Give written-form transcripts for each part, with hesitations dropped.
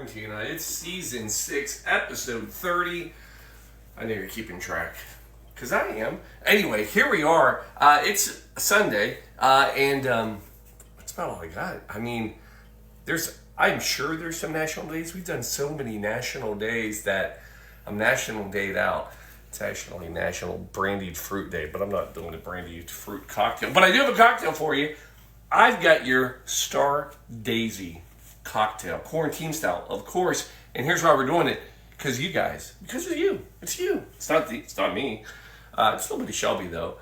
Quarantina. It's season 6, episode 30. I know you're keeping track, because I am. Anyway, here we are. It's Sunday, and that's about all I got. I mean, I'm sure there's some national days. We've done so many national days that I'm national dayed out. It's actually National Brandied Fruit Day, but I'm not doing a brandied fruit cocktail. But I do have a cocktail for you. I've got your Star Daisy cocktail, quarantine style, of course. And here's why we're doing it: because you guys, because of you. It's you. It's not me. It's nobody Shelby though.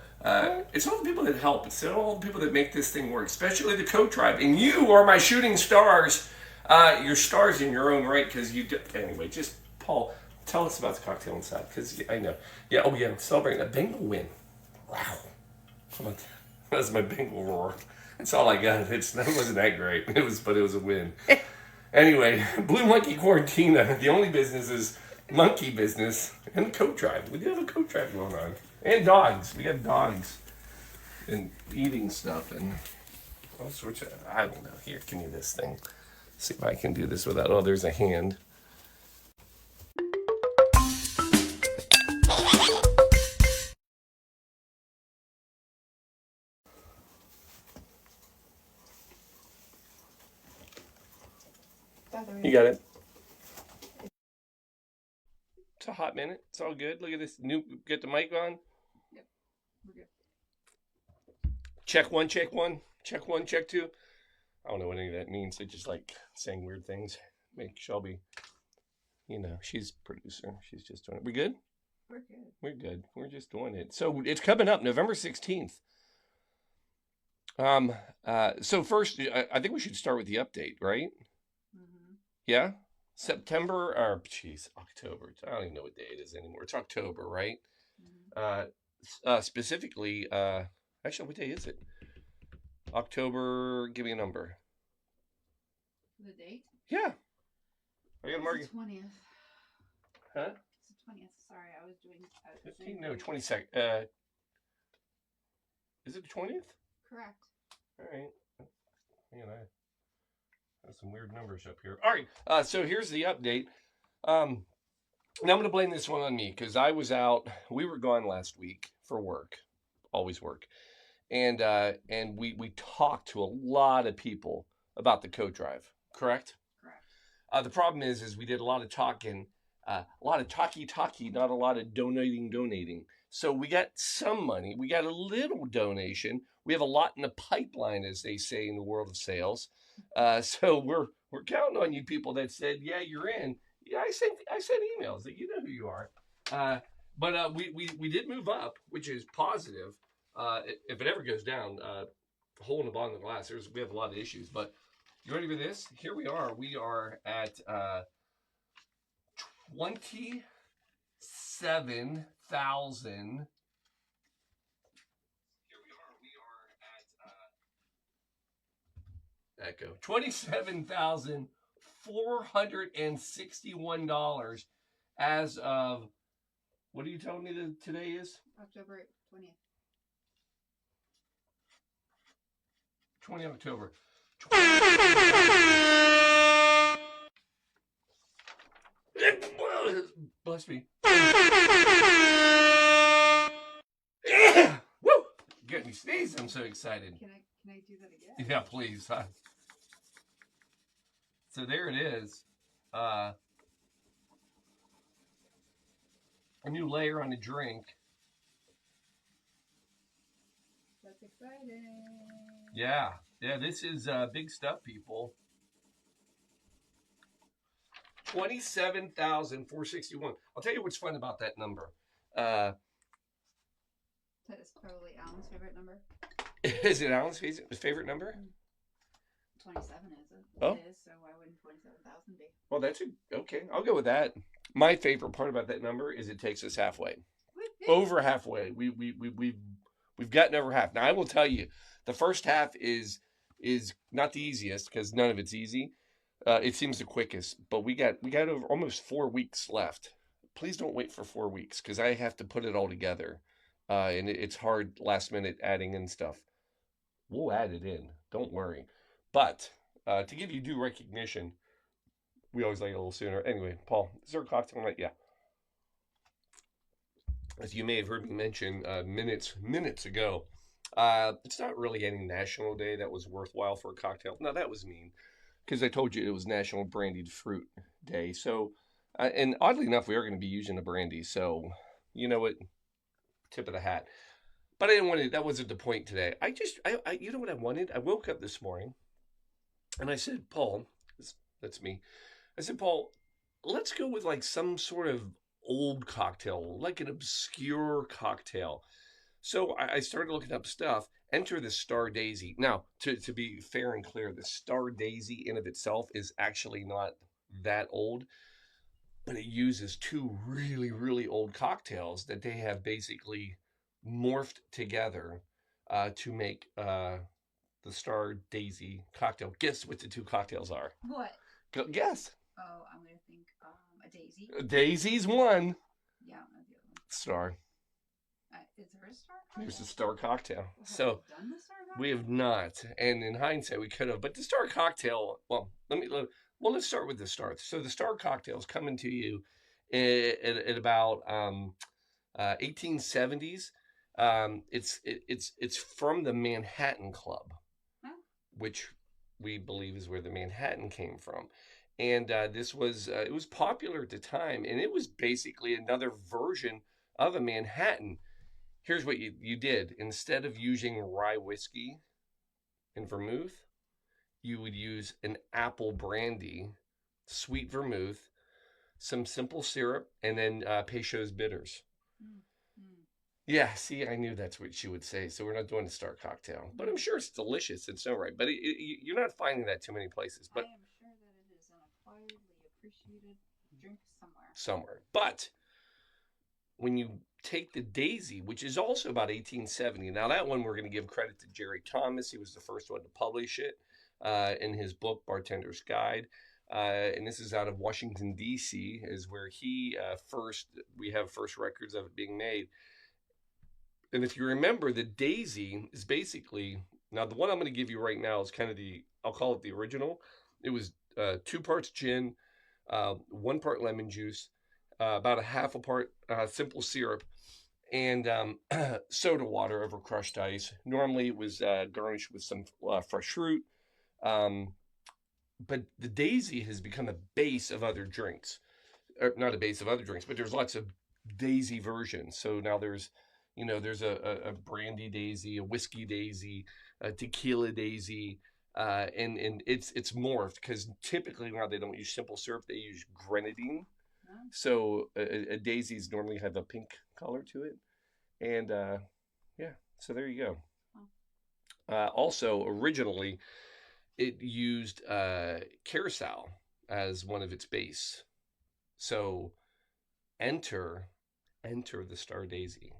It's all the people that help. It's all the people that make this thing work, especially the Coat Tribe. And you are my shooting stars. You're stars in your own right, because you do. Anyway, just Paul, tell us about the cocktail inside, because I know. Yeah. Oh yeah. I'm celebrating a Bengal win. Wow. Come on. That's my Bengal roar. That's all I got. It wasn't that great. But it was a win. Anyway, Blue Monkey Quarantina. The only business is monkey business and the Coat Tribe. We do have a Coat Tribe going on. And dogs. We have dogs. And eating stuff and all sorts of, I don't know. Here, give me this thing. See if I can do this without, oh, there's a hand. You got it. It's a hot minute. It's all good. Look at this. Get the mic on. Yep, we're good. Check one, check one. Check one, check two. I don't know what any of that means. I just like saying weird things. Make Shelby, she's producer. She's just doing it. We good? We're good. We're good. We're just doing it. So it's coming up November 16th. So first, I think we should start with the update, right? Mm-hmm. Yeah? October. I don't even know what day it is anymore. It's October, right? Mm-hmm. Specifically, actually, what day is it? October, give me a number. The date? Yeah. I got to mark it. It's the 20th. Huh? It's the 20th. Sorry, I was doing... 15? No, 22nd. Is it the 20th? Correct. All right. Man, I have some weird numbers up here. All right. So here's the update. Now I'm going to blame this one on me, because I was out. We were gone last week for work. Always work. And we talked to a lot of people about the Coat Drive, correct? Correct. The problem is we did a lot of talking, a lot of talky, not a lot of donating. So we got some money. We got a little donation. We have a lot in the pipeline, as they say in the world of sales. So we're counting on you people that said, yeah, you're in. Yeah, I sent emails that you know who you are. But we did move up, which is positive. If it ever goes down, hole in the bottom of the glass, we have a lot of issues. But you ready for this? Here we are. We are at 27,000. Echo. $27,461 as of, what are you telling me that today is? October 20th. 20 October. Bless me. Woo! Get me sneezed. I'm so excited. Can I do that again? Yeah, please. So there it is. A new layer on the drink. That's exciting. Yeah, this is big stuff, people. 27,461. I'll tell you what's fun about that number. That is probably Alan's favorite number. Is it Alan's favorite number? 27 is it? Oh. It is, so why wouldn't 27,000 be? Well, okay. I'll go with that. My favorite part about that number is it takes us halfway. Over halfway. We've gotten over half. Now I will tell you, the first half is not the easiest, because none of it's easy. It seems the quickest, but we got over almost 4 weeks left. Please don't wait for 4 weeks, because I have to put it all together, and it's hard last minute adding in stuff. We'll add it in. Don't worry. But to give you due recognition, We always like it a little sooner. Anyway, Paul, is there a cocktail night? Yeah. As you may have heard me mention minutes ago, it's not really any national day that was worthwhile for a cocktail. No, that was mean because I told you it was National Brandied Fruit Day. So, and oddly enough, we are going to be using a brandy. So, you know what? Tip of the hat. But I didn't want to. That wasn't the point today. You know what I wanted? I woke up this morning and I said, Paul, that's me. I said, Paul, let's go with like some sort of old cocktail, like an obscure cocktail. So I started looking up stuff. Enter the Star Daisy. Now, to be fair and clear, the Star Daisy in of itself is actually not that old, but it uses two really, really old cocktails that they have basically morphed together to make the Star Daisy cocktail. Guess what the two cocktails are? What? Guess. Oh, I'm gonna think a daisy. Daisy's one. Yeah, I know the other one. Star. Is there a star cocktail? There's a Star cocktail. Have So we done the star cocktail? we have not, and in hindsight, we could have. But the Star cocktail. Well, let's start with the Star. So the Star cocktail is coming to you at about 1870s. It's from the Manhattan Club, Huh? which we believe is where the Manhattan came from. And this was it was popular at the time, and it was basically another version of a Manhattan. Here's what you did. Instead of using rye whiskey and vermouth, you would use an apple brandy, sweet vermouth, some simple syrup, and then Peychaud's bitters. Mm. Yeah, see, I knew that's what she would say. So we're not doing a Star cocktail, but I'm sure it's delicious. It's all right, but you're not finding that too many places. But I am sure that it is an acquiredly appreciated drink somewhere. But when you take the Daisy, which is also about 1870, now that one we're going to give credit to Jerry Thomas. He was the first one to publish it in his book Bartender's Guide. And this is out of Washington, D.C., is where we have first records of it being made. And if you remember, the Daisy is basically, now the one I'm going to give you right now is kind of I'll call it the original. It was 2 parts gin, 1 part lemon juice, about a half a part simple syrup, and soda water over crushed ice. Normally it was garnished with some fresh fruit. But the Daisy has become a base of other drinks. Not a base of other drinks, but there's lots of Daisy versions. So now there's a brandy Daisy, a whiskey Daisy, a tequila Daisy, and it's morphed because typically now they don't use simple syrup, they use grenadine. No? So a Daisy's normally have a pink color to it, and yeah, so there you go. Also, originally, it used Carousel as one of its base. So enter the Star Daisy.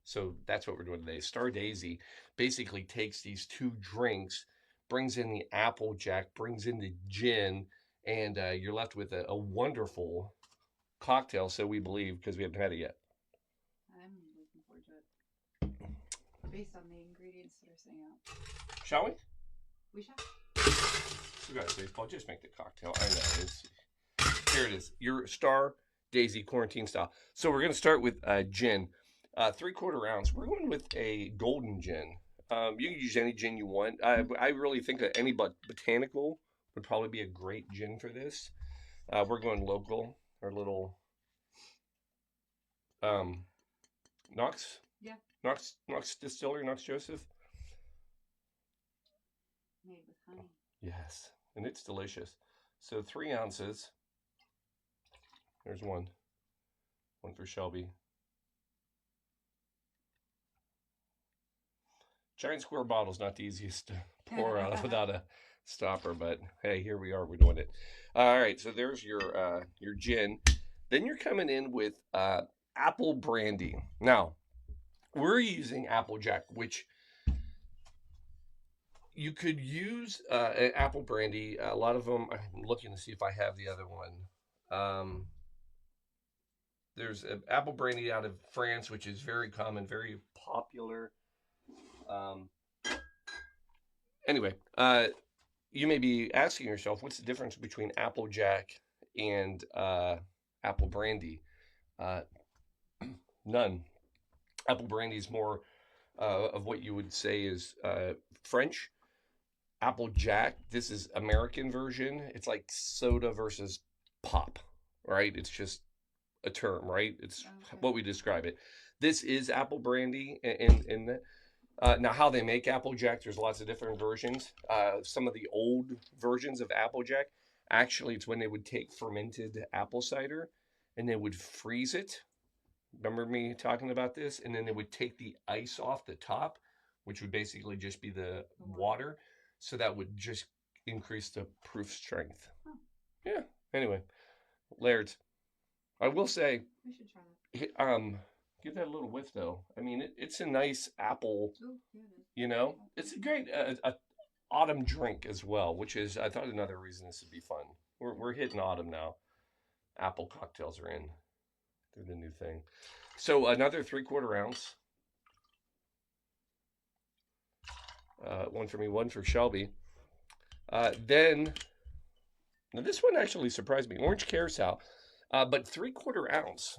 So that's what we're doing today. Star Daisy basically takes these two drinks, brings in the Applejack, brings in the gin, and you're left with a wonderful cocktail, so we believe, because we haven't had it yet. I'm looking forward to it. Based on the ingredients that are sitting out. Shall we? We shall. You guys, baseball, just make the cocktail. I know. Here it is. Your Star Daisy quarantine style. So we're going to start with gin. 3/4 ounce. We're going with a golden gin. You can use any gin you want. I really think that any botanical would probably be a great gin for this. We're going local. Our little Knox. Yeah. Knox Distillery, Knox Joseph. Made with honey. Yes, and it's delicious. So 3 ounces. There's one. One for Shelby. Giant square bottle's not the easiest to pour out without a stopper, but hey, here we are. We're doing it. All right, so there's your gin. Then you're coming in with apple brandy. Now, we're using Applejack, which you could use an apple brandy. A lot of them, I'm looking to see if I have the other one. There's an apple brandy out of France, which is very common, very popular. Anyway, you may be asking yourself, what's the difference between Applejack and apple brandy? Uh, None. Apple brandy is more of what you would say is French. Applejack, this is American version. It's like soda versus pop, right? It's just a term, right? It's what we describe it. This is apple brandy, and now how they make Applejack, there's lots of different versions. Some of the old versions of Applejack, actually, it's when they would take fermented apple cider and they would freeze it. Remember me talking about this? And then they would take the ice off the top, which would basically just be the water. So that would just increase the proof strength. Huh. Yeah. Anyway, Laird's. I will say, We should try that. give that a little whiff though. I mean, it's a nice apple. Oh, yeah, it is. You know, it's a great autumn drink as well, which is I thought another reason this would be fun. We're hitting autumn now. Apple cocktails are in. They're the new thing. So another 3/4 ounce. One for me, one for Shelby. Then, now this one actually surprised me. Orange Curacao, but 3/4 ounce,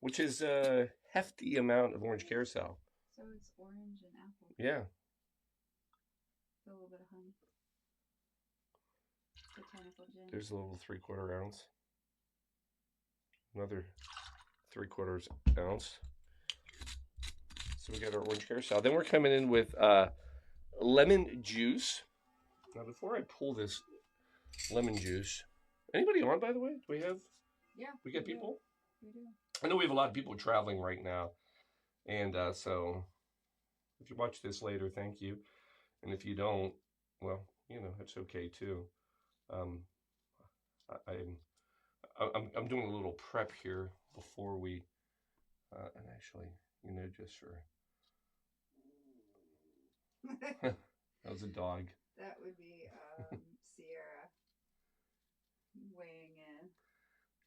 which is a hefty amount of orange Curacao. So it's orange and apple. Yeah. A little bit of honey. Botanical gin. There's a little 3/4 ounce. Another 3/4 ounce. So we got our orange Curacao. Then we're coming in with lemon juice. Now, before I pull this lemon juice, anybody on, by the way? Do we have? Yeah. We got people? We do. I know we have a lot of people traveling right now. And so if you watch this later, thank you. And if you don't, well, you know, it's okay too. I'm doing a little prep here before we, and actually, you know, just for, that was a dog. That would be Sierra weighing in.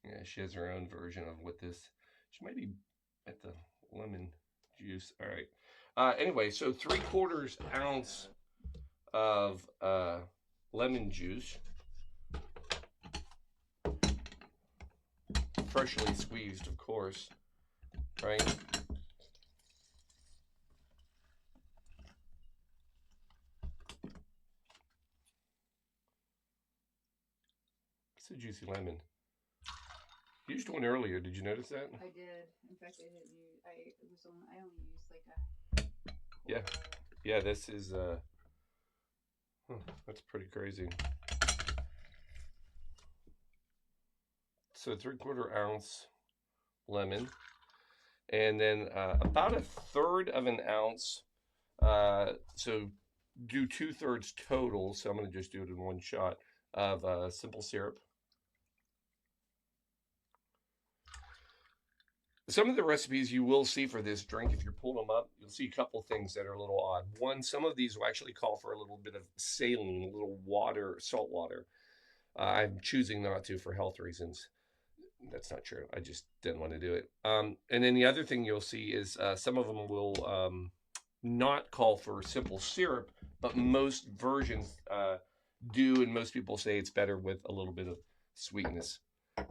Yeah, she has her own version of what this, she might be at the lemon juice. All right. Anyway, so 3/4 ounce of lemon juice. Freshly squeezed, of course, right? It's a juicy lemon. You used one earlier. Did you notice that? I did. In fact, I didn't use. I only used like a. Yeah. Yeah. This is. That's pretty crazy. So 3/4 ounce lemon, and then about 1/3 of an ounce. So do 2/3 total. So I'm going to just do it in one shot of simple syrup. Some of the recipes you will see for this drink, if you're pulling them up, you'll see a couple things that are a little odd. One, some of these will actually call for a little bit of saline, a little water, salt water. I'm choosing not to for health reasons. That's not true. I just didn't want to do it. And then the other thing you'll see is some of them will not call for simple syrup, but most versions do, and most people say it's better with a little bit of sweetness.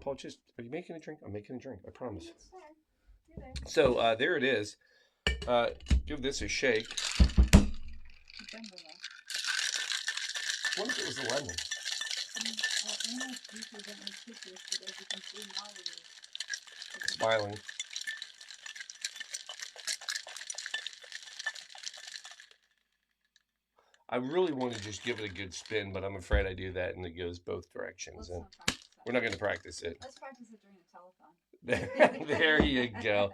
Paul, just, are you making a drink? I'm making a drink, I promise. So there it is. Give this a shake. What if it was a lemon? Smiling. I really want to just give it a good spin, but I'm afraid I do that and it goes both directions. And we're not going to practice it. Let's practice it during the telethon. There you go.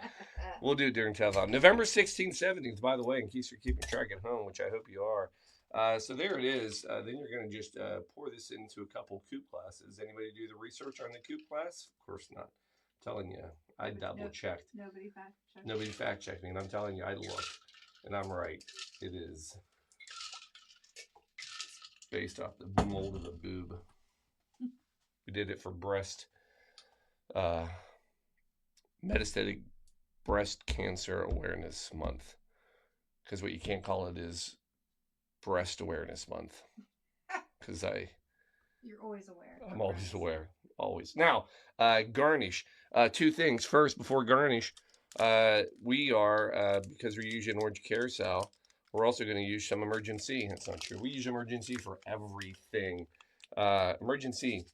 We'll do it during telethon. November 16th, 17th, by the way, in case you're keeping track at home, which I hope you are. So there it is. Then you're going to just pour this into a couple coupe glasses. Anybody do the research on the coupe glass? Of course not. I'm telling you, I double checked. Nobody fact checked. Nobody fact checked me, and I'm telling you, I looked, and I'm right. It is based off the mold of the boob. We did it for breast, metastatic breast cancer awareness month, because what you can't call it is breast awareness month. because You're always aware. I'm always aware. Always. Now, garnish. Two things. First, before garnish, we are, because we're using orange carousel, we're also going to use some emergency. That's not true. We use emergency for everything. Emergency,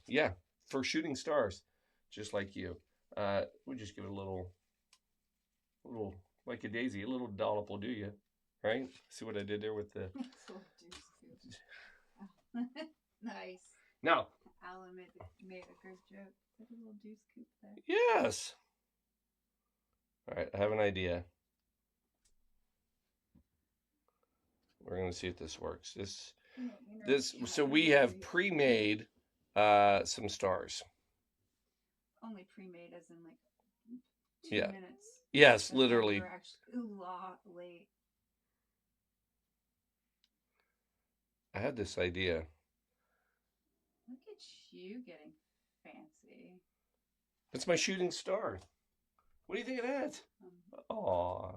yeah, for shooting stars, just like you. We just give it a little, like a daisy, a little dollop will do you, right? See what I did there with the. Nice. Now, Alan made a good joke. Put a little deuce coupe there. yes. All right, I have an idea. We're gonna see if this works. So we have pre-made some stars. Only pre-made, as in like 2 minutes. Yes, literally. We're actually a lot late. I had this idea. Look at you getting fancy. That's my shooting star. What do you think of that? Aw,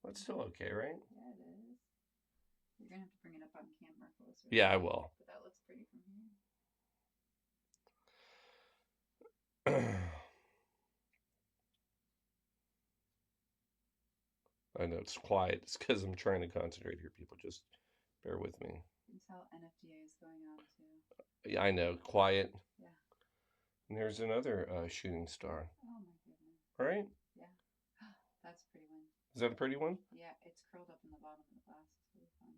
that's still okay, right? Yeah, it is. You're gonna have to bring it up on camera closer. Yeah, I will. But that looks pretty from here. I know it's quiet. It's because I'm trying to concentrate here. People, just bear with me. You can tell NFDA is going on too. Yeah, I know. Quiet. Yeah. And there's another shooting star. Oh my goodness. Right? Yeah. That's a pretty one. Is that a pretty one? Yeah, it's curled up in the bottom of the glass. It's really fun.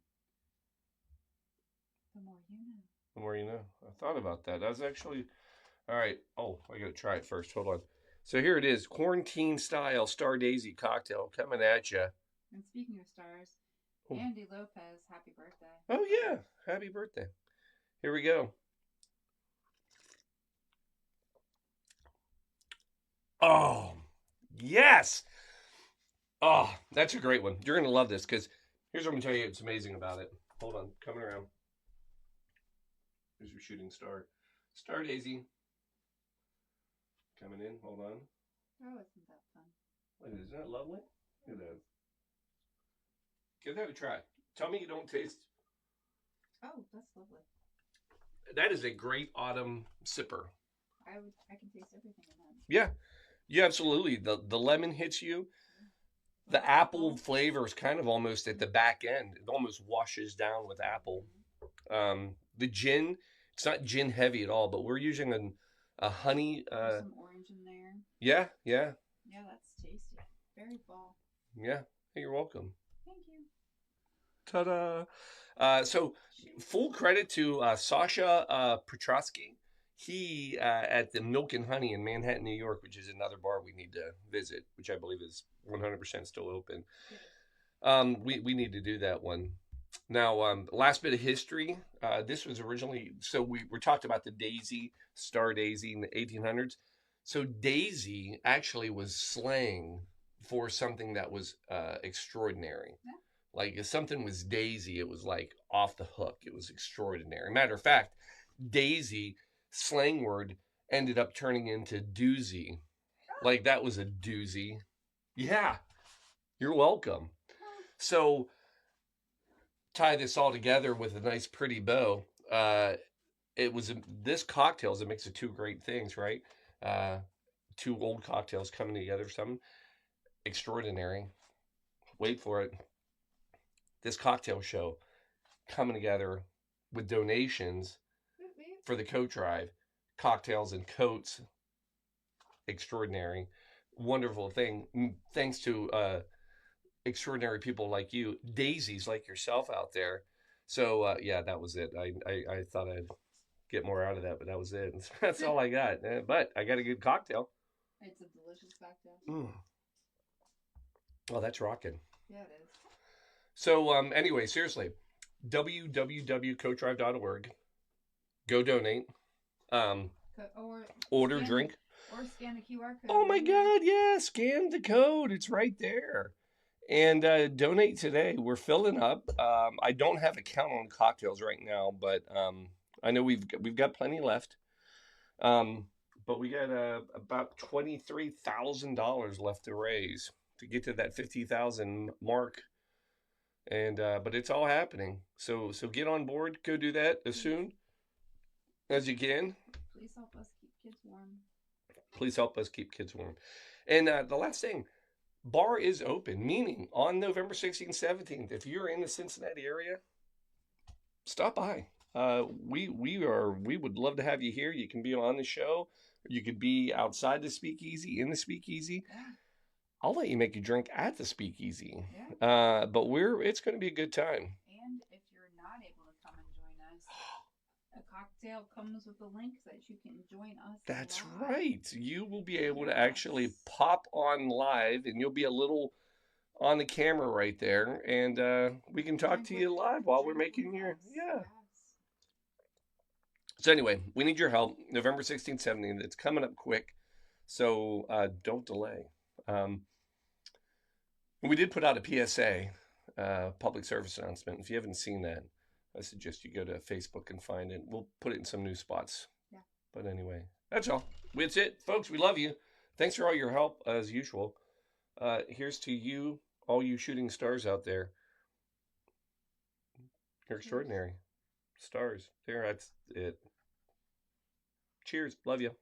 The more you know. The more you know. I thought about that. That was actually... All right. Oh, I got to try it first. Hold on. So here it is. Quarantine style Star Daisy cocktail coming at you. And speaking of stars, Andy Lopez, happy birthday. Oh, yeah. Happy birthday. Here we go. Oh, yes. Oh, that's a great one. You're going to love this because here's what I'm going to tell you. It's amazing about it. Hold on. Coming around. Here's your shooting star. Star Daisy. Coming in. Hold on. Oh, isn't that fun? Wait, isn't that lovely? Look at that. Give that a try. Tell me you don't taste. Oh, that's lovely. That is a great autumn sipper. I can taste everything in that. Yeah. Yeah, absolutely. The lemon hits you. The apple flavor is kind of almost at the back end. It almost washes down with apple. The gin, it's not gin heavy at all, but we're using a honey. Some orange in there. Yeah. Yeah, that's tasty. Very fall. Yeah. Hey, you're welcome. Thank you. Ta-da. So full credit to Sasha Petrosky. He at the Milk and Honey in Manhattan, New York, which is another bar we need to visit, which I believe is 100% still open. We need to do that one. Now, last bit of history. This was originally, so we talked about the Daisy, Star Daisy in the 1800s. So Daisy actually was slang for something that was extraordinary. Yeah. Like if something was Daisy, it was like off the hook. It was extraordinary. Matter of fact, Daisy slang word ended up turning into doozy. Like that was a doozy. Yeah, you're welcome. So tie this all together with a nice pretty bow. This cocktail is a mix of two great things, right? Two old cocktails coming together, something extraordinary. Wait for it. This cocktail show coming together with donations for the coat drive, cocktails and coats. Extraordinary, wonderful thing. Thanks to extraordinary people like you, daisies like yourself out there. So yeah, that was it. I thought I'd get more out of that, but that was it. That's all I got. But I got a good cocktail. It's a delicious cocktail. Oh, that's rocking. Yeah, it is. So anyway, seriously, www.coatdrive.org. Go donate. Order drink. Or scan the QR code. Oh my God, yeah, scan the code. It's right there. And donate today. We're filling up. I don't have a count on cocktails right now, but I know we've got plenty left. But we got about $23,000 left to raise to get to that 50,000 mark. And but it's all happening. So get on board. Go do that as soon as you can. Please help us keep kids warm. Please help us keep kids warm. And the last thing, bar is open, meaning on November 16th, 17th, if you're in the Cincinnati area, stop by. We would love to have you here. You can be on the show. You could be outside the speakeasy, in the speakeasy. Yeah. I'll let you make a drink at the speakeasy. Yeah. But it's going to be a good time. And if you're not able to come and join us, a cocktail comes with a link that you can join us. That's live. right. You will be able to actually pop on live, and you'll be a little on the camera right there, and we can talk to you live while we're making your Yes. So anyway, we need your help. November 16th, 17th. It's coming up quick, so don't delay. We did put out a PSA, public service announcement. If you haven't seen that, I suggest you go to Facebook and find it. We'll put it in some new spots. Yeah. But anyway, that's all. That's it, folks. We love you. Thanks for all your help, as usual. Here's to you, all you shooting stars out there. You're extraordinary. Stars. There, that's it. Cheers. Love you.